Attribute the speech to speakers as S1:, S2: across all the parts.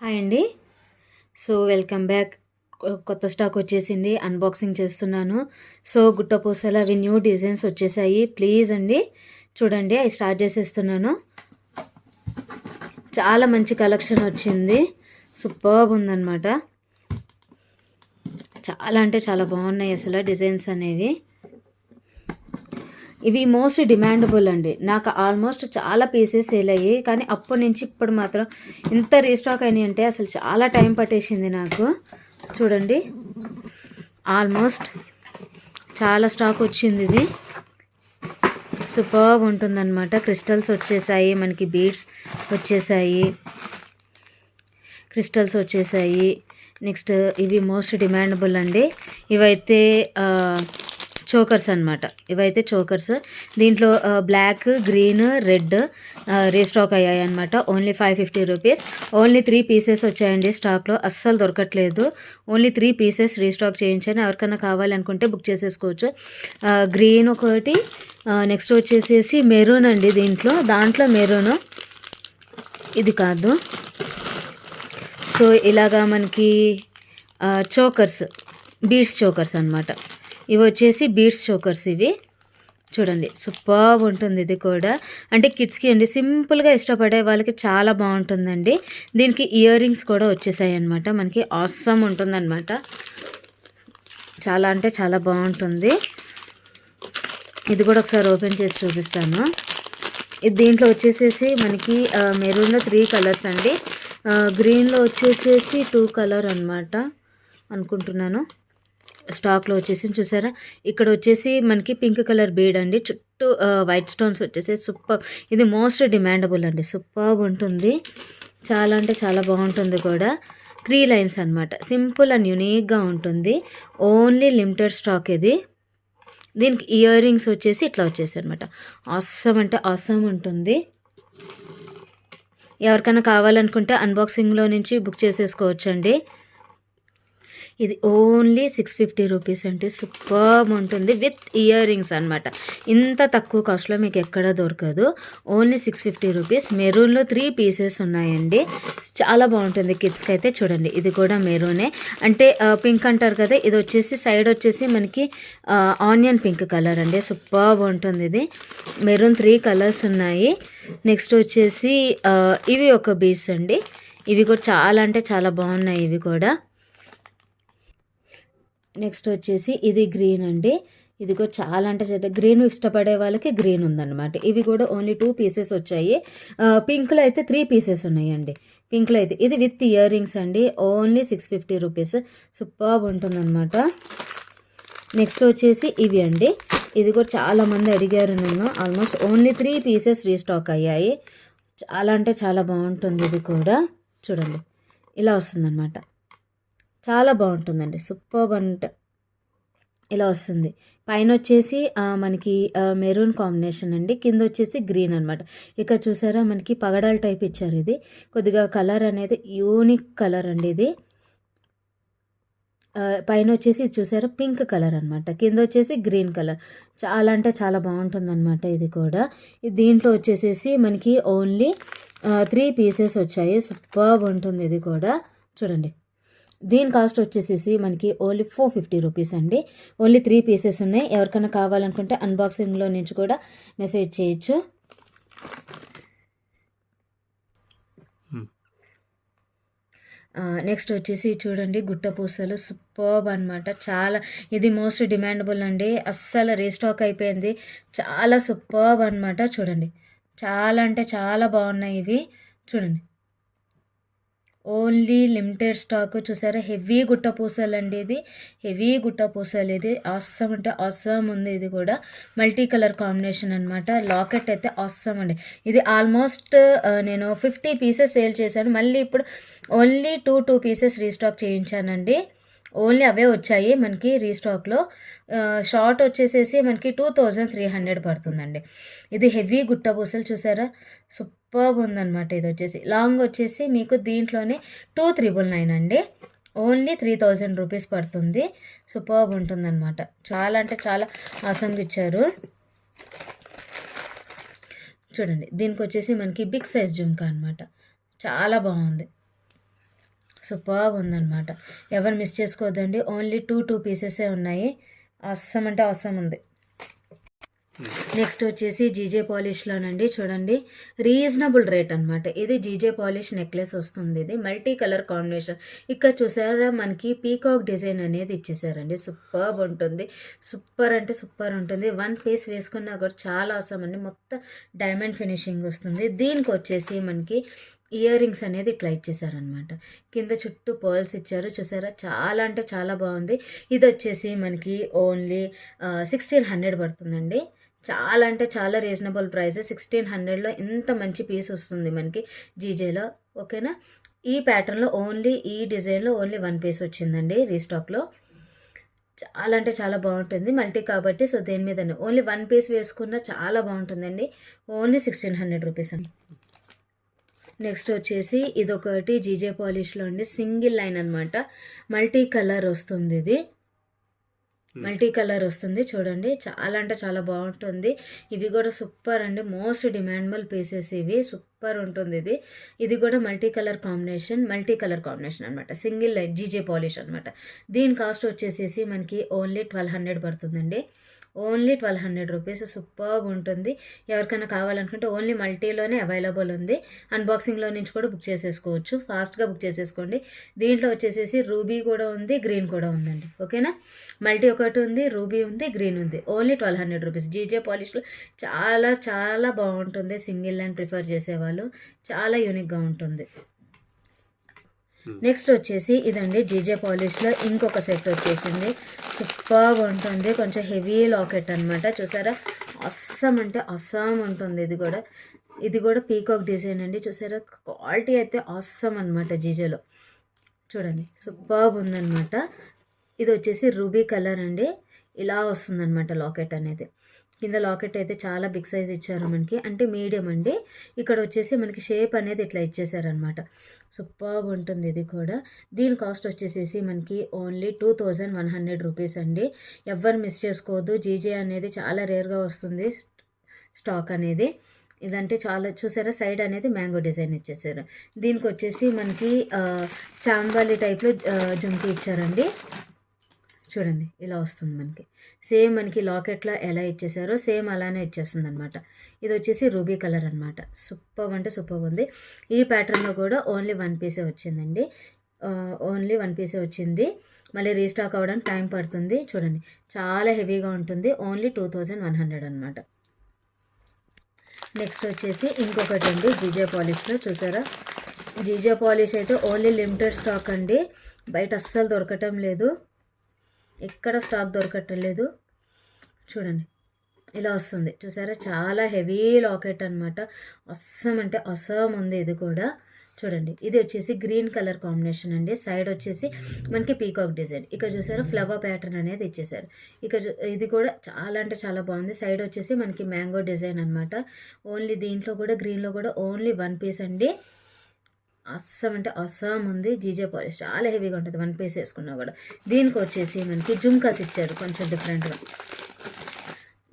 S1: Hi అండి. So, welcome back. కొత్త stock వచ్చేసింది. అన్బాక్సింగ్ చేస్తున్నాను. సో, గుట్టపూసలు అవి న్యూ డిజైన్స్ వచ్చేసాయి. ప్లీజ్ అండి చూడండి. అవి స్టార్ట్ చేసేస్తున్నాను. చాలా మంచి కలెక్షన్ వచ్చింది. సూపర్బ్ ఉందన్నమాట. చాలా అంటే చాలా బాగున్నాయి అసలు డిజైన్స్ అనేవి. ఇవి మోస్ట్ డిమాండబుల్ అండి. నాకు ఆల్మోస్ట్ చాలా పీసెస్ సేల్ అయ్యాయి. కానీ అప్పటి నుంచి ఇప్పుడు మాత్రం ఇంత రీస్టాక్ అయినాయి అంటే అసలు చాలా టైం పట్టేసింది నాకు. చూడండి, ఆల్మోస్ట్ చాలా స్టాక్ వచ్చింది. ఇది సూపర్బ్ ఉంటుందన్నమాట. క్రిస్టల్స్ వచ్చేసాయి, మనకి బీడ్స్ వచ్చేసాయి. నెక్స్ట్ ఇవి మోస్ట్ డిమాండబుల్ అండి. ఇవైతే చోకర్స్ అనమాట. ఇవైతే చోకర్స్. దీంట్లో బ్లాక్, గ్రీన్, రెడ్ రీస్టాక్ అయ్యాయి అనమాట. Only 550 rupees. ఓన్లీ 3 పీసెస్ వచ్చాయండి స్టాక్లో. అస్సలు దొరకట్లేదు. ఓన్లీ 3 పీసెస్ రీస్టాక్ చేయించాను. ఎవరికైనా కావాలనుకుంటే బుక్ చేసేసుకోవచ్చు. గ్రీన్ ఒకటి, నెక్స్ట్ వచ్చేసేసి మెరూన్ అండి. దాంట్లో మెరూన్, ఇది కాదు. సో ఇలాగా మనకి చోకర్స్, బీడ్స్ చోకర్స్ అనమాట. ఇవి వచ్చేసి బీడ్స్ చోకర్స్. ఇవి చూడండి, సూపర్బ్ ఉంటుంది. ఇది కూడా అంటే కిడ్స్కి అండి, సింపుల్గా ఇష్టపడే వాళ్ళకి చాలా బాగుంటుందండి. దీనికి ఇయర్ రింగ్స్ కూడా వచ్చేసాయి అనమాట. మనకి ఆసమ్ ఉంటుందన్నమాట. చాలా అంటే చాలా బాగుంటుంది. ఇది కూడా ఒకసారి ఓపెన్ చేసి చూపిస్తాను. దీంట్లో వచ్చేసేసి మనకి మెరూన్లో 3 కలర్స్ అండి. గ్రీన్లో వచ్చేసేసి 2 కలర్ అనమాట అనుకుంటున్నాను. స్టాక్లో వచ్చేసి చూసారా, ఇక్కడ వచ్చేసి మనకి పింక్ కలర్ బీడ్ అండి. చుట్టూ వైట్ స్టోన్స్ వచ్చేసి సూపర్. ఇది మోస్ట్ డిమాండబుల్ అండి. సూపర్బ్ ఉంటుంది. చాలా అంటే చాలా బాగుంటుంది కూడా. 3 లైన్స్ అనమాట. సింపుల్ అండ్ యూనిక్గా ఉంటుంది. ఓన్లీ లిమిటెడ్ స్టాక్ ఇది. దీనికి ఇయర్ రింగ్స్ వచ్చేసి ఇట్లా వచ్చేసి అనమాట. ఆసమ్ అంటే ఆసమ్ ఉంటుంది. ఎవరికైనా కావాలనుకుంటే అన్బాక్సింగ్లో నుంచి బుక్ చేసేసుకోవచ్చండి. ఇది ఓన్లీ 650 రూపీస్ అండి. సూపర్బ్ ఉంటుంది విత్ ఇయర్ రింగ్స్ అనమాట. ఇంత తక్కువ కాస్ట్లో మీకు ఎక్కడ దొరకదు. Only 650 rupees. మెరూన్లో 3 పీసెస్ ఉన్నాయండి. చాలా బాగుంటుంది కిడ్స్కి అయితే. చూడండి, ఇది కూడా మెరూనే. అంటే పింక్ అంటారు కదా, ఇది వచ్చేసి సైడ్ వచ్చేసి మనకి ఆనియన్ పింక్ కలర్ అండి. సూపర్బ్ ఉంటుంది ఇది. మెరూన్ 3 కలర్స్ ఉన్నాయి. నెక్స్ట్ వచ్చేసి ఇవి ఒక బీడ్స్ అండి. ఇవి కూడా చాలా అంటే చాలా బాగున్నాయి ఇవి కూడా. నెక్స్ట్ వచ్చేసి ఇది గ్రీన్ అండి. ఇది కూడా చాలా అంటే గ్రీన్ ఇష్టపడే వాళ్ళకి గ్రీన్ ఉందన్నమాట. ఇవి కూడా ఓన్లీ 2 పీసెస్ వచ్చాయి. పింక్లో అయితే 3 పీసెస్ ఉన్నాయండి. పింక్లో అయితే ఇది విత్ ఇయర్ రింగ్స్ అండి. Only 650 rupees. సూపర్బ్ ఉంటుందన్నమాట. నెక్స్ట్ వచ్చేసి ఇవి అండి. ఇది కూడా చాలామంది అడిగారు నన్ను. ఆల్మోస్ట్ ఓన్లీ 3 పీసెస్ రీస్టాక్ అయ్యాయి. చాలా అంటే చాలా బాగుంటుంది. ఇది కూడా చూడండి, ఇలా వస్తుందన్నమాట. చాలా బాగుంటుందండి. సూపర్బ్ అంటే ఇలా వస్తుంది. పైన వచ్చేసి మనకి మెరూన్ కాంబినేషన్ అండి. కింద వచ్చేసి గ్రీన్ అనమాట. ఇక్కడ చూసారా, మనకి పగడాల టైప్ ఇచ్చారు. ఇది కొద్దిగా కలర్ అనేది యూనిక్ కలర్ అండి. ఇది పైన వచ్చేసి ఇది చూసారా, పింక్ కలర్ అనమాట. కింద వచ్చేసి గ్రీన్ కలర్. చాలా అంటే చాలా బాగుంటుంది అనమాట. ఇది కూడా దీంట్లో వచ్చేసేసి మనకి ఓన్లీ 3 పీసెస్ వచ్చాయి. సూపర్బ్ ఉంటుంది. ఇది కూడా చూడండి. దీని కాస్ట్ వచ్చేసేసి మనకి ఓన్లీ 450 రూపీస్ అండి. ఓన్లీ 3 పీసెస్ ఉన్నాయి. ఎవరికైనా కావాలనుకుంటే అన్బాక్సింగ్లో నుంచి కూడా మెసేజ్ చేయొచ్చు. నెక్స్ట్ వచ్చేసి చూడండి, గుట్టపూసలు సూపర్బ్ అనమాట. చాలా, ఇది మోస్ట్ డిమాండబుల్ అండి. అస్సలు రీస్టాక్ అయిపోయింది. చాలా సూపర్బ్ అనమాట. చూడండి, చాలా అంటే చాలా బాగున్నాయి ఇవి. చూడండి, ఓన్లీ లిమిటెడ్ స్టాక్. చూసారా, హెవీ గుట్టపూసలు అండి. ఇది హెవీ గుట్టపూసలు. ఇది ఆసమ్ అంటే ఆసమ్ ఉంది. ఇది కూడా మల్టీ కలర్ కాంబినేషన్ అనమాట. లాకెట్ అయితే ఆసమ్ అండి. ఇది ఆల్మోస్ట్ నేను 50 పీసెస్ సేల్ చేశాను. మళ్ళీ ఇప్పుడు ఓన్లీ 2 పీసెస్ రీస్టాక్ చేయించానండి. ఓన్లీ అవే వచ్చాయి మనకి రీస్టాక్లో. షార్ట్ వచ్చేసేసి మనకి 2300 పడుతుందండి. ఇది హెవీ గుట్టపూసలు. చూసారా, సూపర్బ్ ఉందన్నమాట. ఇది వచ్చేసి లాంగ్ వచ్చేసి మీకు దీంట్లోనే 2399 అండి. ఓన్లీ 3000 రూపీస్ పడుతుంది. సూపర్బ్ ఉంటుందన్నమాట. చాలా అంటే చాలా ఆసంగా ఇచ్చారు. చూడండి, దీనికి వచ్చేసి మనకి బిగ్ సైజ్ జుంకా అనమాట. చాలా బాగుంది. సూపర్బ్ ఉందన్నమాట. ఎవరు మిస్ చేసుకోవద్దండి. ఓన్లీ టూ పీసెసే ఉన్నాయి. అస్సం అంటే అస్సం ఉంది. నెక్స్ట్ వచ్చేసి జీజే పాలిష్లోనండి. చూడండి, రీజనబుల్ రేట్ అనమాట. ఇది జీజే పాలిష్ నెక్లెస్ వస్తుంది. ఇది మల్టీ కలర్ కాంబినేషన్. ఇక్కడ చూసారా మనకి పీకాక్ డిజైన్ అనేది ఇచ్చేసారండి. సూపర్బ్ ఉంటుంది. సూపర్ అంటే సూపర్ ఉంటుంది. వన్ పీస్ వేసుకున్నా కూడా చాలా అవసరం అండి. మొత్తం డైమండ్ ఫినిషింగ్ వస్తుంది. దీనికి వచ్చేసి మనకి ఇయర్ రింగ్స్ అనేది ఇట్లా ఇచ్చేసారనమాట. కింద చుట్టూ పర్ల్స్ ఇచ్చారు. చూసారా, చాలా అంటే చాలా బాగుంది. ఇది వచ్చేసి మనకి ఓన్లీ 1600 పడుతుందండి. చాలా అంటే చాలా రీజనబుల్ ప్రైస్. 1600లో ఇంత మంచి పీస్ వస్తుంది మనకి జీజేలో. ఓకేనా. ఈ ప్యాటర్న్లో ఓన్లీ ఈ డిజైన్లో ఓన్లీ వన్ పీస్ వచ్చిందండి రీస్టాక్లో. చాలా అంటే చాలా బాగుంటుంది. మల్టీ కాబట్టి సో దేని మీద ఓన్లీ వన్ పీస్ వేసుకున్న చాలా బాగుంటుందండి. ఓన్లీ 1600 రూపీస్ అండి. నెక్స్ట్ వచ్చేసి ఇదొకటి జీజే పాలిష్లో అండి. సింగిల్ లైన్ అనమాట. మల్టీ కలర్ వస్తుంది. ఇది మల్టీ కలర్ వస్తుంది. చూడండి, చాలా అంటే చాలా బాగుంటుంది. ఇవి కూడా సూపర్ అండి. మోస్ట్ డిమాండబుల్ పీసెస్ ఇవి. సూపర్ ఉంటుంది ఇది. ఇది కూడా మల్టీ కలర్ కాంబినేషన్ అనమాట. సింగిల్ లైన్ జీజే పాలిష్ అనమాట. దీని కాస్ట్ వచ్చేసేసి మనకి ఓన్లీ 1200 పడుతుందండి. Only 1200 rupees. సూపర్బ్ ఉంటుంది. ఎవరికైనా కావాలనుకుంటే ఓన్లీ మల్టీలోనే అవైలబుల్ ఉంది. అన్బాక్సింగ్లో నుంచి కూడా బుక్ చేసేసుకోవచ్చు. ఫాస్ట్గా బుక్ చేసేసుకోండి. దీంట్లో వచ్చేసేసి రూబీ కూడా ఉంది, గ్రీన్ కూడా ఉందండి. ఓకేనా. మల్టీ ఒకటి ఉంది, రూబీ ఉంది, గ్రీన్ ఉంది. Only 1200 rupees. జీజే పాలిష్లో చాలా చాలా బాగుంటుంది. సింగిల్ లైన్ ప్రిఫర్ చేసేవాళ్ళు చాలా యూనిక్గా ఉంటుంది. నెక్స్ట్ వచ్చేసి ఇదండి జీజే పాలిష్లో ఇంకొక సెట్ వచ్చేసింది. సూపర్గా ఉంటుంది. కొంచెం హెవీ లాకెట్ అనమాట. చూసారా, అస్సం అంటే అస్సాం ఉంటుంది. ఇది కూడా పీకాక్ డిజైన్ అండి. చూసారా, క్వాలిటీ అయితే అస్సం అనమాట. జీజేలో చూడండి, సూపర్గా ఉందన్నమాట. ఇది వచ్చేసి రూబీ కలర్ అండి. ఇలా వస్తుందన్నమాట లాకెట్ అనేది. కింద లాకెట్ అయితే చాలా బిగ్ సైజ్ ఇచ్చారు మనకి, అంటే మీడియం అండి. ఇక్కడ వచ్చేసి మనకి షేప్ అనేది ఇట్లా ఇచ్చేసారనమాట. సూపర్గా ఉంటుంది ఇది కూడా. దీని కాస్ట్ వచ్చేసేసి మనకి ఓన్లీ 2100 రూపీస్ అండి. ఎవ్వరు మిస్ చేసుకోవద్దు. జీజే అనేది చాలా రేర్గా వస్తుంది స్టాక్ అనేది. ఇదంటే చాలా చూసారా, సైడ్ అనేది మ్యాంగో డిజైన్ ఇచ్చేసారు. దీనికి వచ్చేసి మనకి చాంబాలి టైప్లో జుంకి ఇచ్చారండి. చూడండి, ఇలా వస్తుంది మనకి. సేమ్ మనకి లాకెట్లో ఎలా ఇచ్చేసారో సేమ్ అలానే ఇచ్చేస్తుంది అనమాట. ఇది వచ్చేసి రూబీ కలర్ అనమాట. సూపర్ అంటే సూపర్ ఉంది. ఈ ప్యాటర్న్లో కూడా ఓన్లీ వన్ పీసే వచ్చిందండి. ఓన్లీ వన్ పీసే వచ్చింది. మళ్ళీ రీస్టాక్ అవ్వడానికి టైం పడుతుంది. చూడండి, చాలా హెవీగా ఉంటుంది. ఓన్లీ 2100 అనమాట. నెక్స్ట్ వచ్చేసి ఇంకొకటి అండి జీజే పాలిష్లో. చూసారా, జీజే పాలిష్ అయితే ఓన్లీ లిమిటెడ్ స్టాక్ అండి. బయట అస్సలు దొరకటం లేదు. ఎక్కడ స్టాక్ దొరకట్లేదు. చూడండి, ఇలా వస్తుంది. చూసారా, చాలా హెవీ లాకెట్ అనమాట. అస్సం అంటే అస్సం ఉంది. ఇది కూడా చూడండి, ఇది వచ్చేసి గ్రీన్ కలర్ కాంబినేషన్ అండి. సైడ్ వచ్చేసి మనకి పీకాక్ డిజైన్. ఇక్కడ చూసారా, ఫ్లవర్ ప్యాటర్న్ అనేది ఇచ్చేసారు. ఇది కూడా చాలా అంటే చాలా బాగుంది. సైడ్ వచ్చేసి మనకి మ్యాంగో డిజైన్ అనమాట. ఓన్లీ దీంట్లో కూడా గ్రీన్లో కూడా ఓన్లీ వన్ పీస్ అండి. అస్సం అంటే అస్సాం ఉంది. జీజే పాలిష్ చాలా హెవీగా ఉంటుంది. వన్ పీస్ వేసుకున్నా కూడా. దీనికి వచ్చేసి మనకి జుమ్కాస్ ఇచ్చారు. కొంచెం డిఫరెంట్గా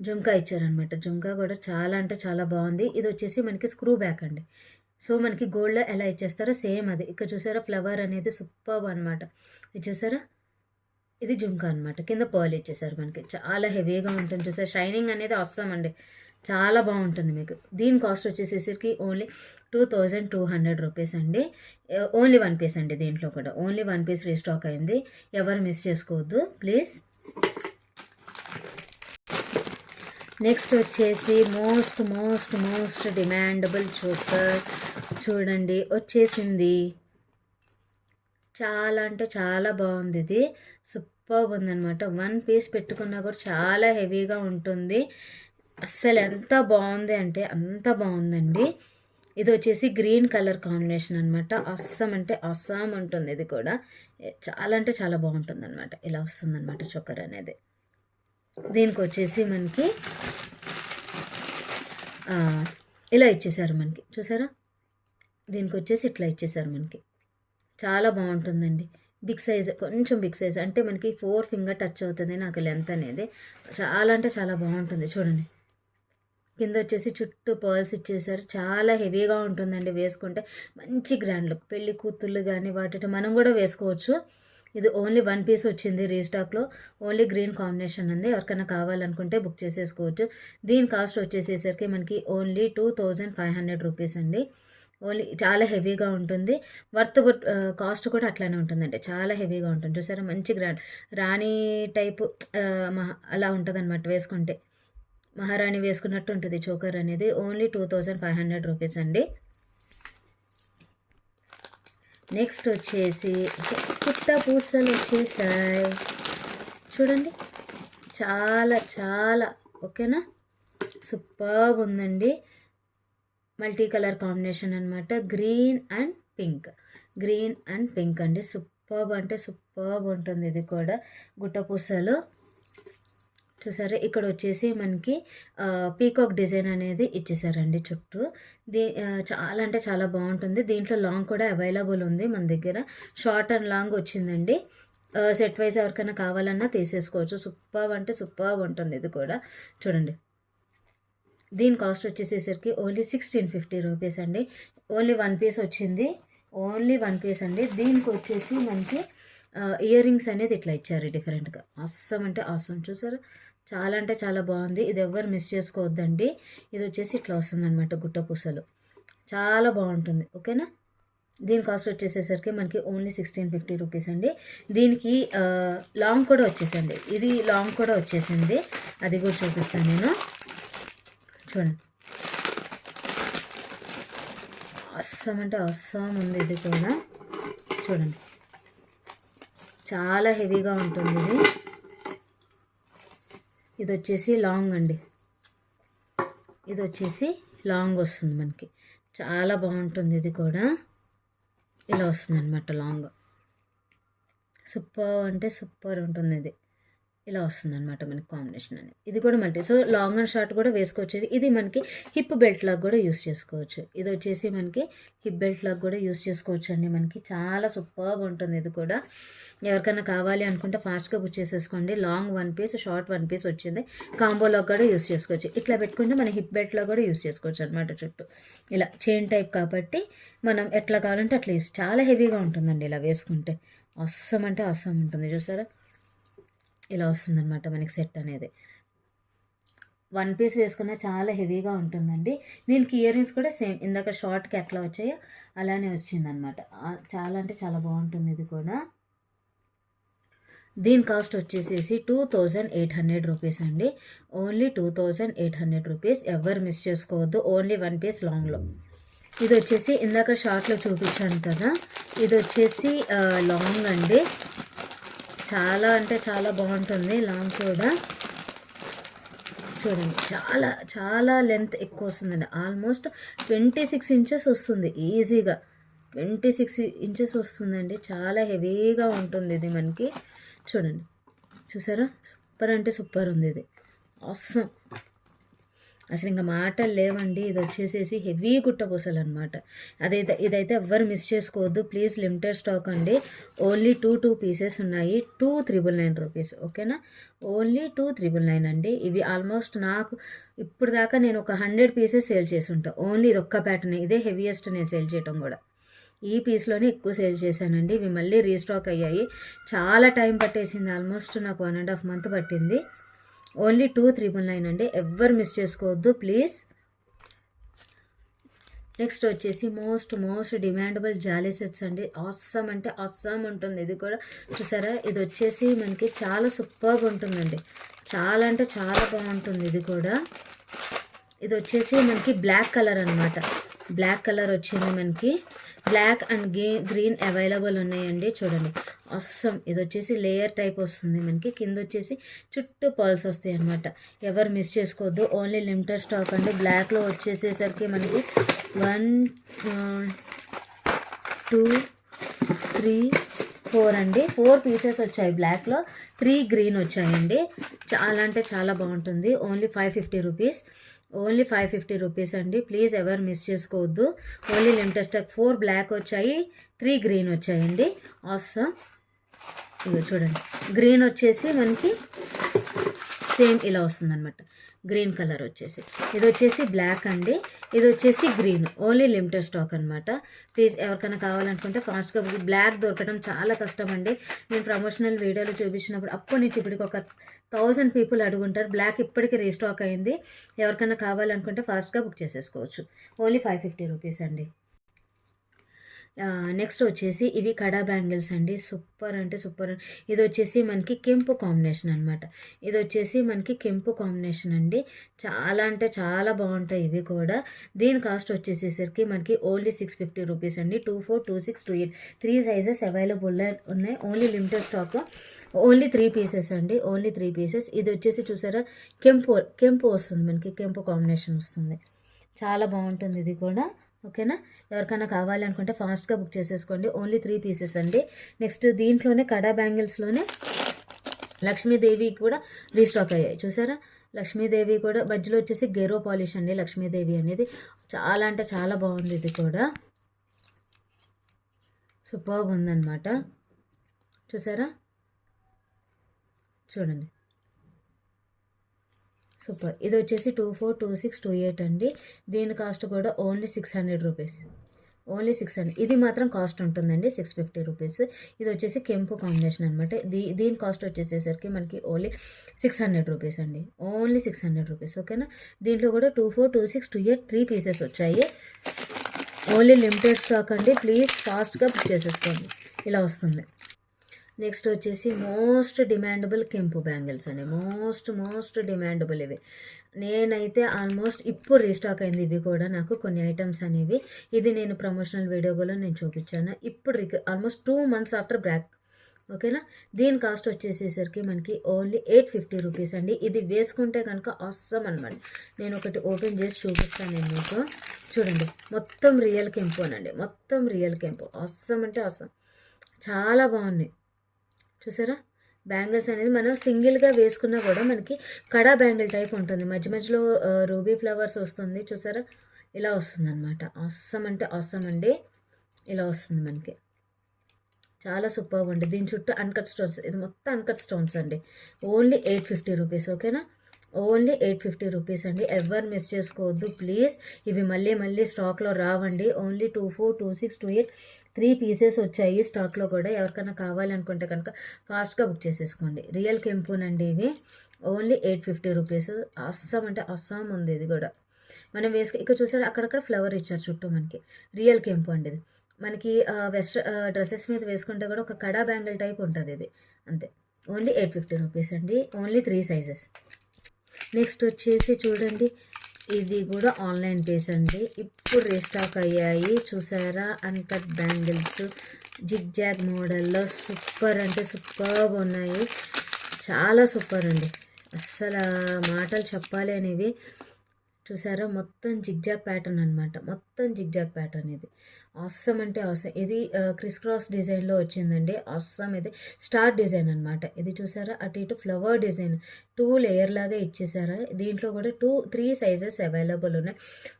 S1: జుమ్కా ఇచ్చారనమాట. జుమ్కా కూడా చాలా అంటే చాలా బాగుంది. ఇది వచ్చేసి మనకి స్క్రూ బ్యాక్ అండి. సో మనకి గోల్డ్లో ఎలా ఇచ్చేస్తారో సేమ్ అది. ఇక్కడ చూసారా, ఫ్లవర్ అనేది సూపర్బ్ అనమాట. ఇది చూసారా, ఇది జుమ్కా అనమాట. కింద పర్ల్ ఇచ్చేసారు మనకి. చాలా హెవీగా ఉంటుంది. చూసారా, షైనింగ్ అనేది అస్సాం అండి. చాలా బాగుంటుంది మీకు. దీని కాస్ట్ వచ్చేసేసరికి ఓన్లీ 2200 రూపీస్ అండి. ఓన్లీ వన్ పీస్ అండి. దీంట్లో కూడా ఓన్లీ వన్ పీస్ రీస్టాక్ అయింది. ఎవరు మిస్ చేసుకోవద్దు ప్లీజ్. నెక్స్ట్ వచ్చేసి మోస్ట్ డిమాండబుల్ చోకర్ చూడండి వచ్చేసింది. చాలా అంటే చాలా బాగుంది. ఇది సూపర్ ఉందన్నమాట. వన్ పీస్ పెట్టుకున్నా కూడా చాలా హెవీగా ఉంటుంది. అస్సలు ఎంత బాగుంది అంటే అంత బాగుందండి. ఇది వచ్చేసి గ్రీన్ కలర్ కాంబినేషన్ అనమాట. అస్సం అంటే అస్సాం ఉంటుంది. ఇది కూడా చాలా అంటే చాలా బాగుంటుంది అనమాట. ఇలా వస్తుంది అనమాట చోకర్ అనేది. దీనికి వచ్చేసి మనకి ఇలా ఇచ్చేసారు మనకి. చూసారా, దీనికి వచ్చేసి ఇట్లా ఇచ్చేసారు మనకి. చాలా బాగుంటుందండి. బిగ్ సైజ్, కొంచెం బిగ్ సైజ్ అంటే మనకి 4 ఫింగర్ టచ్ అవుతుంది నాకు లెంత్ అనేది. చాలా అంటే చాలా బాగుంటుంది. చూడండి, కింద వచ్చేసి చుట్టూ పర్ల్స్ ఇచ్చేసారు. చాలా హెవీగా ఉంటుందండి వేసుకుంటే. మంచి గ్రాండ్ లుక్. పెళ్లి కూతుళ్ళు కానీ వాటితో మనం కూడా వేసుకోవచ్చు. ఇది ఓన్లీ 1 పీస్ వచ్చింది రీస్టాక్లో. ఓన్లీ గ్రీన్ కాంబినేషన్ ఉంది. ఎవరికైనా కావాలనుకుంటే బుక్ చేసేసుకోవచ్చు. దీని కాస్ట్ వచ్చేసేసరికి మనకి ఓన్లీ 2500 రూపీస్ అండి. ఓన్లీ చాలా హెవీగా ఉంటుంది. వర్త్ కాస్ట్ కూడా అట్లానే ఉంటుందండి. చాలా హెవీగా ఉంటుంది. చూసారా మంచి గ్రాండ్ రాణి టైపు అలా ఉంటుందన్నమాట వేసుకుంటే. మహారాణి వేసుకున్నట్టు ఉంటుంది చోకర్ అనేది. ఓన్లీ 2500 రూపీస్ అండి. నెక్స్ట్ వచ్చేసి పుట్ట పూసలు వచ్చేసాయి చూడండి. చాలా చాలా ఓకేనా, సూపర్బ్ ఉందండి. మల్టీ కలర్ కాంబినేషన్ అనమాట. Green and pink, green and pink అండి. సూపర్బ్ అంటే సూపర్బ్ ఉంటుంది. ఇది కూడా గుట్ట పూసలు చూసారా. ఇక్కడ వచ్చేసి మనకి పీకాక్ డిజైన్ అనేది ఇచ్చేసారండి చుట్టూ. చాలా అంటే చాలా బాగుంటుంది. దీంట్లో లాంగ్ కూడా అవైలబుల్ ఉంది మన దగ్గర. షార్ట్ అండ్ లాంగ్ వచ్చిందండి. సెట్ వైజ్ ఎవరికైనా కావాలన్నా తీసేసుకోవచ్చు. సూపర్బ్ అంటే సూపర్బ్ ఉంటుంది. ఇది కూడా చూడండి. దీని కాస్ట్ వచ్చేసేసరికి ఓన్లీ 1650 రూపీస్ అండి. ఓన్లీ 1 పీస్ వచ్చింది. ఓన్లీ 1 పీస్ అండి. దీనికి వచ్చేసి మనకి ఇయర్ రింగ్స్ అనేది ఇట్లా ఇచ్చారు డిఫరెంట్గా. అస్సం అంటే అస్సం చూసారు. చాలా అంటే చాలా బాగుంది. ఇది ఎవ్వరు మిస్ చేసుకోవద్దండి. ఇది వచ్చేసి ఇట్లా వస్తుంది అనమాట గుట్ట పూసలు. చాలా బాగుంటుంది ఓకేనా. దీని కాస్ట్ వచ్చేసేసరికి మనకి ఓన్లీ 1650 రూపీస్ అండి. దీనికి లాంగ్ కూడా వచ్చేసింది. ఇది లాంగ్ కూడా వచ్చేసింది. అది కూడా చూపిస్తాను నేను. చూడండి అస్సం అంటే అస్సం ఉంది. ఇది కూడా చూడండి చాలా హెవీగా ఉంటుంది. ఇది వచ్చేసి లాంగ్ అండి. ఇది వచ్చేసి లాంగ్ వస్తుంది మనకి. చాలా బాగుంటుంది. ఇది కూడా ఇలా వస్తుంది అనమాట లాంగ్. సూపర్ అంటే సూపర్ ఉంటుంది. ఇది ఇలా వస్తుంది అనమాట మనకి కాంబినేషన్ అనేది. ఇది కూడా multi, so long and short కూడా వేసుకోవచ్చు. ఇది మనకి హిప్ బెల్ట్ లాగా కూడా యూస్ చేసుకోవచ్చు. ఇది వచ్చేసి మనకి హిప్ బెల్ట్ లాగా కూడా యూస్ చేసుకోవచ్చు అండి. మనకి చాలా సూపర్గా ఉంటుంది. ఇది కూడా ఎవరికైనా కావాలి అనుకుంటే ఫాస్ట్గా బుక్ చేసేసుకోండి. లాంగ్ 1 పీస్, షార్ట్ 1 పీస్ వచ్చింది. కాంబోలో కూడా యూస్ చేసుకోవచ్చు. ఇట్లా పెట్టుకుంటే మన హిప్ బెల్ట్లో కూడా యూస్ చేసుకోవచ్చు అనమాట. చుట్టూ ఇలా చైన్ టైప్ కాబట్టి మనం ఎట్లా కావాలంటే అట్లా యూస్. చాలా హెవీగా ఉంటుందండి ఇలా వేసుకుంటే. అస్సం అంటే అస్సం ఉంటుంది. చూసారా ఇలా వస్తుందన్నమాట మనకి సెట్ అనేది. 1 పీస్ వేసుకున్నా చాలా హెవీగా ఉంటుందండి. దీనికి ఇయర్ రింగ్స్ కూడా సేమ్ ఇందాక షార్ట్కి ఎట్లా వచ్చాయో అలానే వచ్చిందనమాట. చాలా అంటే చాలా బాగుంటుంది. ఇది కూడా దీని కాస్ట్ వచ్చేసేసి 2800 రూపీస్ అండి. Only 2800 rupees. ఎవరు మిస్ చేసుకోవద్దు. ఓన్లీ 1 పీస్ లాంగ్లో. ఇది వచ్చేసి ఇందాక షార్ట్లో చూపించాను కదా, ఇది వచ్చేసి లాంగ్ అండి. చాలా అంటే చాలా బాగుంటుంది లాంగ్ కూడా. చూడండి చాలా చాలా లెంత్ ఎక్కువ వస్తుందండి. ఆల్మోస్ట్ 26 ఇంచెస్ వస్తుంది ఈజీగా. 26 ఇంచెస్ వస్తుందండి. చాలా హెవీగా ఉంటుంది ఇది మనకి. చూడండి చూసారా, సూపర్ అంటే సూపర్ ఉంది. ఇది ఆసమ్, అసలు ఇంకా మాటలు లేవండి. ఇది వచ్చేసేసి హెవీ గుట్టపూసలు అనమాట. ఇదైతే ఎవ్వరు మిస్ చేసుకోవద్దు ప్లీజ్. లిమిటెడ్ స్టాక్ అండి. ఓన్లీ 2 పీసెస్ ఉన్నాయి. 2999 రూపీస్ ఓకేనా. ఓన్లీ 2999 అండి. ఇవి ఆల్మోస్ట్ నాకు ఇప్పుడు దాకా నేను ఒక 100 పీసెస్ సేల్ చేసి ఉంటాను. ఓన్లీ ఇది ఒక్క ప్యాటర్న్. ఇదే హెవీయెస్ట్ నేను సేల్ చేయటం కూడా. ఈ పీస్లోనే ఎక్కువ సేల్ చేశానండి. ఇవి మళ్ళీ రీస్టాక్ అయ్యాయి. చాలా టైం పట్టేసింది. ఆల్మోస్ట్ నాకు 1.5 మంత్ పట్టింది. ఓన్లీ 2999 అండి. ఎవ్వరు మిస్ చేసుకోవద్దు ప్లీజ్. నెక్స్ట్ వచ్చేసి మోస్ట్ డిమాండబుల్ జాలీ సెట్స్ అండి. ఆసమ్ అంటే ఆసమ్ ఉంటుంది. ఇది కూడా చూసారా, ఇది వచ్చేసి మనకి చాలా సూపర్గా ఉంటుందండి. చాలా అంటే చాలా బాగుంటుంది. ఇది కూడా ఇది వచ్చేసి మనకి బ్లాక్ కలర్ అనమాట. బ్లాక్ కలర్ వచ్చింది మనకి. బ్లాక్ అండ్ గ్రీన్ అవైలబుల్ ఉన్నాయండి. చూడండి అస్సం. ఇది వచ్చేసి లేయర్ టైప్ వస్తుంది మనకి. కింద వచ్చేసి చుట్టూ పర్ల్స్ వస్తాయి అనమాట. ఎవరు మిస్ చేసుకోవద్దు. ఓన్లీ లిమిటెడ్ స్టాక్ అండి. బ్లాక్లో వచ్చేసేసరికి మనకి 1 2 3 4 అండి. 4 పీసెస్ వచ్చాయి బ్లాక్లో. 3 గ్రీన్ వచ్చాయండి. చాలా అంటే చాలా బాగుంటుంది. Only 550 rupees. ఓన్లీ 550 రూపీస్ అండి. ప్లీజ్ ఎవరు మిస్ చేసుకోవద్దు. Only limited stock. 4 బ్లాక్ వచ్చాయి, 3 గ్రీన్ వచ్చాయండి. ఆసమ్. ఇవి చూడండి, గ్రీన్ వచ్చేసి మనకి సేమ్ ఇలా వస్తుందన్నమాట. గ్రీన్ కలర్ వచ్చేసి, ఇది వచ్చేసి బ్లాక్ అండి, ఇది వచ్చేసి గ్రీన్. ఓన్లీ లిమిటెడ్ స్టాక్ అనమాట. ప్లీజ్ ఎవరికైనా కావాలనుకుంటే ఫాస్ట్గా బ్లాక్ దొరకడం చాలా కష్టం అండి. నేను ప్రమోషనల్ వీడియోలు చూపించినప్పుడు అప్పటి నుంచి ఇప్పటికి ఒక 1000 పీపుల్ అడుగుంటారు. బ్లాక్ ఇప్పటికీ రీస్టాక్ అయింది. ఎవరికైనా కావాలనుకుంటే ఫాస్ట్గా బుక్ చేసేసుకోవచ్చు. ఓన్లీ 550 రూపీస్ అండి. నెక్స్ట్ వచ్చేసి ఇవి కడా బ్యాంగిల్స్ అండి. సూపర్ అంటే సూపర్. ఇది వచ్చేసి మనకి కెంపు కాంబినేషన్ అనమాట. ఇది వచ్చేసి మనకి కెంపు కాంబినేషన్ అండి. చాలా అంటే చాలా బాగుంటాయి ఇవి కూడా. దీని కాస్ట్ వచ్చేసేసరికి మనకి ఓన్లీ 650 రూపీస్ అండి. 24, 26, 28 3 సైజెస్ అవైలబుల్ ఉన్నాయి. Only limited stock. Only 3 pieces అండి. Only 3 pieces. ఇది వచ్చేసి చూసారా, కెంపు వస్తుంది మనకి, కెంపు కాంబినేషన్ వస్తుంది. చాలా బాగుంటుంది ఇది కూడా. ఓకేనా, ఎవరికైనా కావాలి అనుకుంటే ఫాస్ట్గా బుక్ చేసేసుకోండి. ఓన్లీ 3 పీసెస్ అండి. నెక్స్ట్ దీంట్లోనే కడా బ్యాంగిల్స్లోనే లక్ష్మీదేవి కూడా రీస్టాక్ అయ్యాయి. చూసారా, లక్ష్మీదేవి కూడా మధ్యలో వచ్చేసి గెరో పాలిష్ అండి. లక్ష్మీదేవి అనేది చాలా అంటే చాలా బాగుంది. ఇది కూడా సూపర్బ్ ఉందన్నమాట. చూసారా, చూడండి సూపర్. ఇది వచ్చేసి 24, 26, 28 అండి. దీని కాస్ట్ కూడా ఓన్లీ 600 రూపీస్. ఓన్లీ 600. ఇది మాత్రం కాస్ట్ ఉంటుందండి 650 రూపీస్. ఇది వచ్చేసి కెంపు కాంబినేషన్ అనమాట. దీని కాస్ట్ వచ్చేసేసరికి మనకి ఓన్లీ 600 రూపీస్ అండి. Only 600 rupees. ఓకేనా, దీంట్లో కూడా 24, 26, 28 3 పీసెస్ వచ్చాయి. ఓన్లీ లిమిటెడ్ స్టాక్ అండి. ప్లీజ్ ఫాస్ట్గా బుక్ చేసేసుకోండి. ఇలా వస్తుంది. నెక్స్ట్ వచ్చేసి మోస్ట్ డిమాండబుల్ కెంపు బ్యాంగిల్స్ అండి. మోస్ట్ డిమాండబుల్ ఇవి. నేనైతే ఆల్మోస్ట్ ఇప్పుడు రీస్టాక్ అయింది ఇవి కూడా, నాకు కొన్ని ఐటమ్స్ అనేవి. ఇది నేను ప్రమోషనల్ వీడియో కూడా నేను చూపించాను. ఇప్పుడు ఆల్మోస్ట్ 2 months ఆఫ్టర్ బ్రాక్. ఓకేనా, దీని కాస్ట్ వచ్చేసేసరికి మనకి ఓన్లీ 850 రూపీస్ అండి. ఇది వేసుకుంటే కనుక అవసరం అనమాట. నేను ఒకటి ఓపెన్ చేసి చూపిస్తాను నేను మీకు. చూడండి, మొత్తం రియల్ కెంపు అనండి. మొత్తం రియల్ కెంపు. అవసరం అంటే అవసరం. చాలా బాగున్నాయి. చూసారా, బ్యాంగిల్స్ అనేది మనం సింగిల్గా వేసుకున్నా కూడా మనకి కడా బ్యాంగిల్ టైప్ ఉంటుంది. మధ్య మధ్యలో రూబీ ఫ్లవర్స్ వస్తుంది. చూసారా, ఇలా వస్తుంది అనమాట. అవసరం అంటే అవసరం అండి. ఇలా వస్తుంది మనకి. చాలా సూపర్ అండి. దీని చుట్టూ అన్కట్ స్టోన్స్. ఇది మొత్తం అన్కట్ స్టోన్స్ అండి. Only 850 rupees. ఓకేనా, ఓన్లీ 850 రూపీస్ అండి. ఎవరు మిస్ చేసుకోవద్దు ప్లీజ్. ఇవి మళ్ళీ స్టాక్లో రావండి. ఓన్లీ 24, 26, 28 3 పీసెస్ వచ్చాయి స్టాక్లో కూడా. ఎవరికైనా కావాలనుకుంటే కనుక ఫాస్ట్గా బుక్ చేసేసుకోండి. రియల్ కెంపునండి ఇవి. Only 850 rupees. అస్సాం అంటే అస్సాం ఉంది ఇది కూడా. మనం ఇక్కడ చూసారు, అక్కడక్కడ ఫ్లవర్ ఇచ్చారు చుట్టూ మనకి. రియల్ కెంపు అండి ఇది. మనకి డ్రెస్సెస్ మీద వేసుకుంటే కూడా ఒక కడా బ్యాంగిల్ టైప్ ఉంటుంది ఇది. అంతే. ఓన్లీ 850 రూపీస్ అండి. Only 3 sizes. నెక్స్ట్ వచ్చేసి చూడండి, ఇది కూడా ఆన్లైన్ బేస్ అండి. ఇప్పుడు రీస్టాక్ అయ్యాయి. చూసారా, అన్కట్ బ్యాంగిల్స్ జిగ్ జాగ్ మోడల్లో సూపర్ అంటే సూపర్గా ఉన్నాయి. చాలా సూపర్ అండి. అస్సలు మాటలు చెప్పాలి అనేవి. చూసారా, మొత్తం జిగ్జాగ్ ప్యాటర్న్ అనమాట. మొత్తం జిగ్జాగ్ ప్యాటర్న్ ఇది. ఆసమ్ అంటే ఆసమ్. ఇది క్రిస్ క్రాస్ డిజైన్లో వచ్చిందండి. ఆసమ్. ఇది స్టార్ డిజైన్ అనమాట. ఇది చూసారా, అటు ఇటు ఫ్లవర్ డిజైన్ 2 లేయర్ లాగా ఇచ్చేసారా. దీంట్లో కూడా 3 సైజెస్ అవైలబుల్ ఉన్నాయి.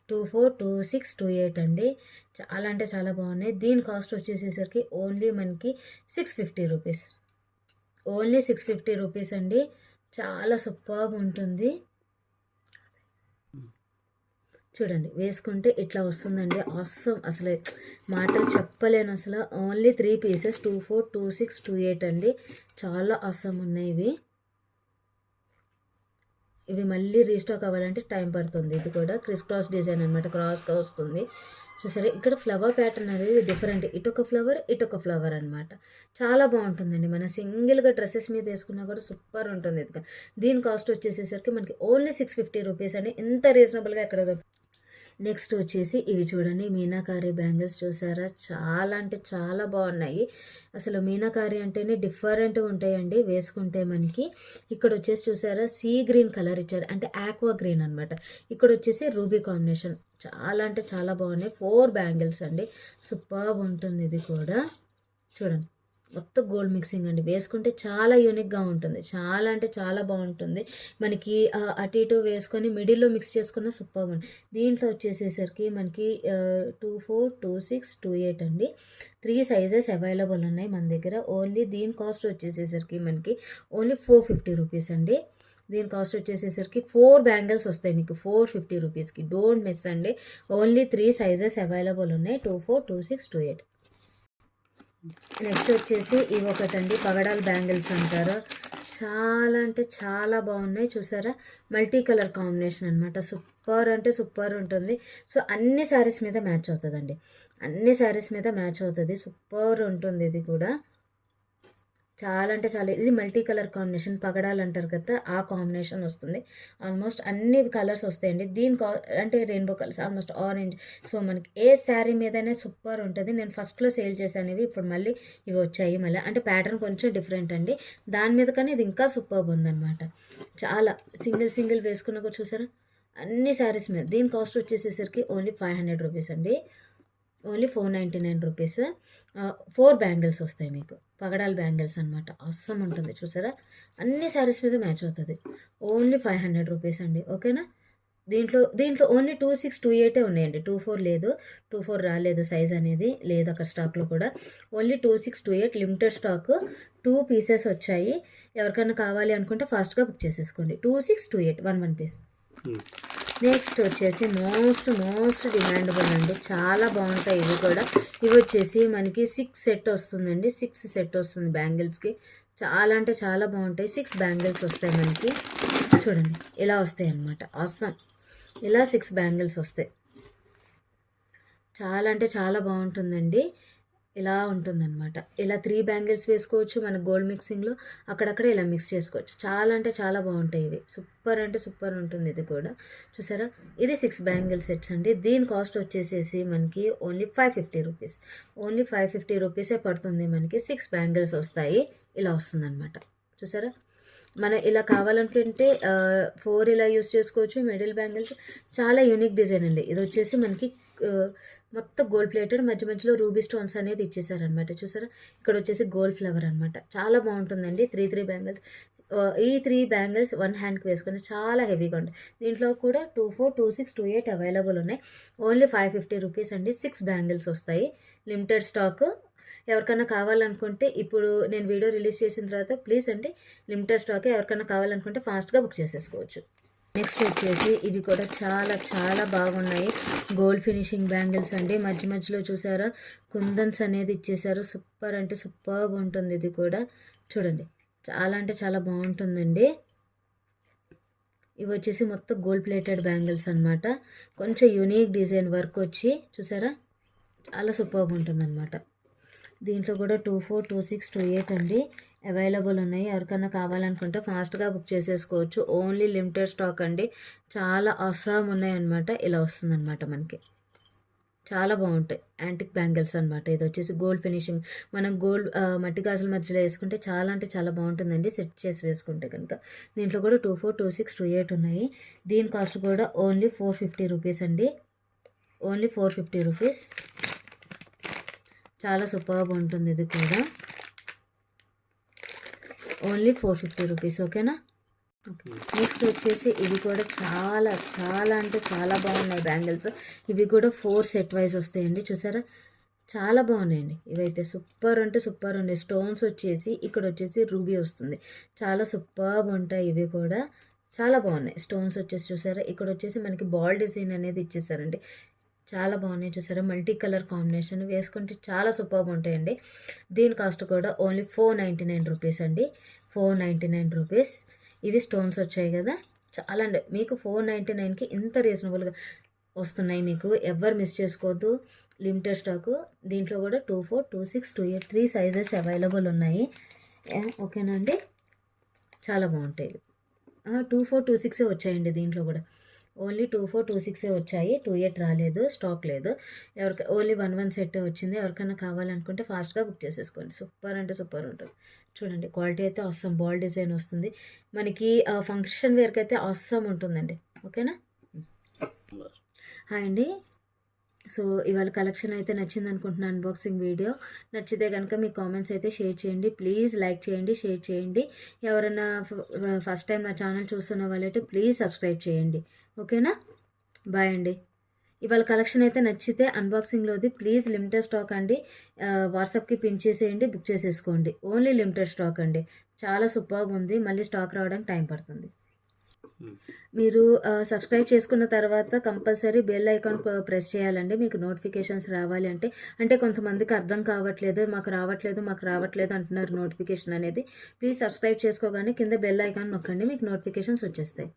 S1: 24, 26, 28 అండి. చాలా అంటే చాలా బాగున్నాయి. దీని కాస్ట్ వచ్చేసేసరికి ఓన్లీ మనకి 650 రూపీస్. ఓన్లీ 650 రూపీస్ అండి. చాలా సూపర్గా ఉంటుంది. చూడండి, వేసుకుంటే ఇట్లా వస్తుందండి. ఆసమ్. అసలు మాటలు చెప్పలేను అసలు. Only 3 pieces. 24, 26, 28 అండి. చాలా ఆసమ్ ఉన్నాయి ఇవి. ఇవి మళ్ళీ రీస్టాక్ అవ్వాలంటే టైం పడుతుంది. ఇది కూడా క్రిస్ క్రాస్ డిజైన్ అనమాట. క్రాస్గా వస్తుంది. చూసారా, ఇక్కడ ఫ్లవర్ ప్యాటర్న్ అనేది డిఫరెంట్. ఇటొక ఫ్లవర్ అనమాట. చాలా బాగుంటుందండి. మన సింగిల్గా డ్రెస్సెస్ మీద వేసుకున్నా కూడా సూపర్ ఉంటుంది. ఇది దీని కాస్ట్ వచ్చేసేసరికి మనకి ఓన్లీ 650 రూపీస్ అని. ఎంత రీజనబుల్గా ఎక్కడ. నెక్స్ట్ వచ్చేసి ఇవి చూడండి, మీనాకారి బ్యాంగిల్స్. చూసారా, చాలా అంటే చాలా బాగున్నాయి. అసలు మీనాకారి అంటేనే డిఫరెంట్గా ఉంటాయండి వేసుకుంటే మనకి. ఇక్కడ వచ్చేసి చూసారా, సీ గ్రీన్ కలర్ ఇచ్చారు, అంటే ఆక్వా గ్రీన్ అనమాట. ఇక్కడ వచ్చేసి రూబీ కాంబినేషన్. చాలా అంటే చాలా బాగున్నాయి. 4 బ్యాంగిల్స్ అండి. సూపర్బ్ ఉంటుంది ఇది కూడా. చూడండి, మొత్తం గోల్డ్ మిక్సింగ్ అండి. వేసుకుంటే చాలా యూనిక్గా ఉంటుంది. చాలా అంటే చాలా బాగుంటుంది. మనకి అటు ఇటు వేసుకొని మిడిల్లో మిక్స్ చేసుకున్న సూపర్ ఉంది. దీంట్లో వచ్చేసేసరికి మనకి 24, 26, 28 అండి. 3 సైజెస్ అవైలబుల్ ఉన్నాయి మన దగ్గర. ఓన్లీ దీని కాస్ట్ వచ్చేసేసరికి మనకి ఓన్లీ 450 రూపీస్ అండి. దీని కాస్ట్ వచ్చేసేసరికి 4 బ్యాంగిల్స్ వస్తాయి మీకు 450 రూపీస్కి. డోంట్ మిస్ అండి. ఓన్లీ 3 సైజెస్ అవైలబుల్ ఉన్నాయి, 24, 26, 28. నెక్స్ట్ వచ్చేసి ఇవి ఒకటండి, పగడాల్ బ్యాంగిల్స్ అంటారు. చాలా అంటే చాలా బాగున్నాయి చూసారా, మల్టీ కలర్ కాంబినేషన్ అనమాట. సూపర్ అంటే సూపర్ ఉంటుంది. సో అన్ని శారీస్ మీద మ్యాచ్ అవుతుందండి, అన్ని శారీస్ మీద మ్యాచ్ అవుతుంది. సూపర్ ఉంటుంది ఇది కూడా. చాలా అంటే చాలా, ఇది మల్టీ కలర్ కాంబినేషన్, పగడాలు అంటారు కదా ఆ కాంబినేషన్ వస్తుంది. ఆల్మోస్ట్ అన్ని కలర్స్ వస్తాయండి. అంటే rainbow colours, almost orange. So మనకి ఏ శారీ మీదనే సూపర్ ఉంటుంది. నేను ఫస్ట్లో సేల్ చేశాను ఇవి, ఇప్పుడు మళ్ళీ ఇవి వచ్చాయి మళ్ళీ. అంటే ప్యాటర్న్ కొంచెం డిఫరెంట్ అండి దాని మీద, కానీ ఇది ఇంకా సూపర్ ఉందన్నమాట. చాలా సింగిల్ వేసుకున్నా కూడా చూసారా, అన్ని శారీస్ మీద. దీని కాస్ట్ వచ్చేసేసరికి ఓన్లీ 500 రూపీస్ అండి, ఓన్లీ 499 రూపీస్. 4 బ్యాంగిల్స్ వస్తాయి మీకు, పగడాల్ బ్యాంగిల్స్ అనమాట. అస్సం ఉంటుంది చూసారా, అన్ని శారీస్ మీద మ్యాచ్ అవుతుంది. ఓన్లీ 500 రూపీస్ అండి, ఓకేనా. దీంట్లో ఓన్లీ 26, 28 ఉన్నాయండి, 24 లేదు, 24 రాలేదు, సైజ్ అనేది లేదు అక్కడ స్టాక్లో కూడా. ఓన్లీ 26, 28 లిమిటెడ్ స్టాక్, 2 పీసెస్ వచ్చాయి. ఎవరికైనా కావాలి అనుకుంటే ఫాస్ట్గా బుక్ చేసేసుకోండి. 26, 28 1 పీస్. నెక్స్ట్ వచ్చేసి మోస్ట్ డిమాండబుల్ అండి, చాలా బాగుంటాయి ఇవి కూడా. ఇవి వచ్చేసి మనకి 6 సెట్ వస్తుందండి, 6 సెట్ వస్తుంది బ్యాంగిల్స్కి. చాలా అంటే చాలా బాగుంటాయి. 6 బ్యాంగిల్స్ వస్తాయి మనకి, చూడండి ఇలా వస్తాయి అన్నమాట. ఆసమ్, ఇలా 6 బ్యాంగిల్స్ వస్తాయి. చాలా అంటే చాలా బాగుంటుందండి. ఇలా ఉంటుందన్నమాట. ఇలా 3 బ్యాంగిల్స్ వేసుకోవచ్చు మన గోల్డ్ మిక్సింగ్లో, అక్కడక్కడ ఇలా మిక్స్ చేసుకోవచ్చు. చాలా అంటే చాలా బాగుంటాయి ఇవి, సూపర్ అంటే సూపర్ ఉంటుంది ఇది కూడా. చూసారా, ఇది 6 బ్యాంగిల్ సెట్స్ అండి. దీని కాస్ట్ వచ్చేసేసి మనకి ఓన్లీ 550 రూపీస్, ఓన్లీ 550 రూపీసే పడుతుంది మనకి. 6 బ్యాంగిల్స్ వస్తాయి, ఇలా వస్తుందన్నమాట. చూసారా, మనం ఇలా కావాలనుకుంటే 4 ఇలా యూస్ చేసుకోవచ్చు. మిడిల్ బ్యాంగిల్స్ చాలా యూనిక్ డిజైన్ అండి. ఇది వచ్చేసి మనకి మొత్తం గోల్డ్ ప్లేటెడ్, మధ్యలో రూబీ స్టోన్స్ అనేది ఇచ్చేసారనమాట. చూసారా, ఇక్కడ వచ్చేసి గోల్డ్ ఫ్లవర్ అనమాట. చాలా బాగుంటుందండి. 3 బ్యాంగిల్స్, ఈ 3 బ్యాంగిల్స్ 1 హ్యాండ్కి వేసుకొని చాలా హెవీగా ఉంటాయి. దీంట్లో కూడా 24, 26, 28 అవైలబుల్ ఉన్నాయి. ఓన్లీ 550 రూపీస్ అండి. 6 బ్యాంగిల్స్ వస్తాయి, లిమిటెడ్ స్టాక్. ఎవరికైనా కావాలనుకుంటే ఇప్పుడు నేను వీడియో రిలీజ్ చేసిన తర్వాత ప్లీజ్ అండి, లిమిటెడ్ స్టాక్, ఎవరికైనా కావాలనుకుంటే ఫాస్ట్గా బుక్ చేసేసుకోవచ్చు. నెక్స్ట్ వచ్చేసి ఇవి కూడా చాలా చాలా బాగున్నాయి, గోల్డ్ ఫినిషింగ్ బ్యాంగిల్స్ అండి. మధ్యలో చూసారా, కుందన్స్ అనేది ఇచ్చేసారు. సూపర్ అంటే సూపర్ ఉంటుంది ఇది కూడా. చూడండి, చాలా అంటే చాలా బాగుంటుందండి. ఇవి వచ్చేసి మొత్తం గోల్డ్ ప్లేటెడ్ బ్యాంగిల్స్ అనమాట. కొంచెం యూనిక్ డిజైన్ వర్క్ వచ్చి చూసారా, చాలా సూపర్ ఉంటుందన్నమాట. దీంట్లో కూడా 24, 26, 28 అండి అవైలబుల్ ఉన్నాయి. ఎవరికైనా కావాలనుకుంటే ఫాస్ట్గా బుక్ చేసేసుకోవచ్చు. ఓన్లీ లిమిటెడ్ స్టాక్ అండి. చాలా అసామ్ ఉన్నాయి అనమాట. ఇలా వస్తుందన్నమాట మనకి. చాలా బాగుంటాయి యాంటిక్ బ్యాంగిల్స్ అనమాట. ఇది వచ్చేసి గోల్డ్ ఫినిషింగ్, మనం గోల్డ్ మట్టి గాజుల మధ్యలో వేసుకుంటే చాలా అంటే చాలా బాగుంటుందండి, సెట్ చేసి వేసుకుంటే కనుక. దీంట్లో కూడా 24, 26, 28 ఉన్నాయి. దీని కాస్ట్ కూడా ఓన్లీ 450 రూపీస్ అండి, ఓన్లీ 450 రూపీస్. చాలా సూపర్గా ఉంటుంది ఇది కూడా, ఓన్లీ 450 రూపీస్, ఓకేనా. ఓకే, నెక్స్ట్ వచ్చేసి ఇవి కూడా చాలా చాలా అంటే చాలా బాగున్నాయి బ్యాంగిల్స్. ఇవి కూడా 4 సెట్ వైజ్ వస్తాయండి. చూసారా, చాలా బాగున్నాయండి ఇవైతే. సూపర్ అంటే సూపర్ ఉండే స్టోన్స్ వచ్చేసి ఇక్కడ వచ్చేసి రూబీ వస్తుంది. చాలా సూపర్గా ఉంటాయి ఇవి కూడా, చాలా బాగున్నాయి. స్టోన్స్ వచ్చేసి చూసారా, ఇక్కడ వచ్చేసి మనకి బాల్ డిజైన్ అనేది ఇచ్చేసారండి. చాలా బాగున్నాయి చూసారా, మల్టీ కలర్ కాంబినేషన్, వేసుకుంటే చాలా సూపర్గా ఉంటాయండి. దీని కాస్ట్ కూడా ఓన్లీ 499 రూపీస్ అండి, 499 రూపీస్. ఇవి స్టోన్స్ వచ్చాయి కదా, చాలా అండి. మీకు 499కి ఇంత రీజనబుల్గా వస్తున్నాయి మీకు, ఎవరు మిస్ చేసుకోవద్దు. Limited stock. దీంట్లో కూడా 24, 26, 28 3 సైజెస్ అవైలబుల్ ఉన్నాయి, ఓకేనా అండి. చాలా బాగుంటాయి. 24, 26 వచ్చాయండి దీంట్లో కూడా. ఓన్లీ 24, 26 వచ్చాయి, 28 రాలేదు, స్టాక్ లేదు. ఎవరికి ఓన్లీ 1 సెట్ వచ్చింది. ఎవరికైనా కావాలనుకుంటే ఫాస్ట్గా బుక్ చేసేసుకోండి. సూపర్ అంటే సూపర్ ఉంటుంది. చూడండి, క్వాలిటీ అయితే అవసరం, బాల్ డిజైన్ వస్తుంది మనకి. ఫంక్షన్ వేర్కి అయితే అవసరం ఉంటుందండి, ఓకేనా. హాయ్ అండి. సో ఇవాళ కలెక్షన్ అయితే నచ్చింది అనుకుంటున్నాను, అన్బాక్సింగ్ వీడియో. నచ్చితే కనుక మీ కామెంట్స్ అయితే షేర్ చేయండి, ప్లీజ్ లైక్ చేయండి, షేర్ చేయండి. ఎవరైనా ఫస్ట్ టైం నా ఛానల్ చూస్తున్న వాళ్ళైతే ప్లీజ్ సబ్స్క్రైబ్ చేయండి, ఓకేనా. బాయ్ అండి. ఇవాళ కలెక్షన్ అయితే నచ్చితే అన్బాక్సింగ్లోది ప్లీజ్ లిమిటెడ్ స్టాక్ అండి, వాట్సాప్కి పిన్ చేసేయండి, బుక్ చేసేసుకోండి. ఓన్లీ లిమిటెడ్ స్టాక్ అండి, చాలా సూపర్గా ఉంది. మళ్ళీ స్టాక్ రావడానికి టైం పడుతుంది. మీరు సబ్స్క్రైబ్ చేసుకున్న తర్వాత కంపల్సరీ బెల్ ఐకాన్ ప్రెస్ చేయాలండి మీకు నోటిఫికేషన్స్ రావాలి అంటే. అంటే కొంతమందికి అర్థం కావట్లేదు, మాకు రావట్లేదు అంటున్నారు నోటిఫికేషన్ అనేది. ప్లీజ్ సబ్స్క్రైబ్ చేసుకోగానే కింద బెల్ ఐకాన్ నొక్కండి, మీకు నోటిఫికేషన్స్ వచ్చేస్తాయి.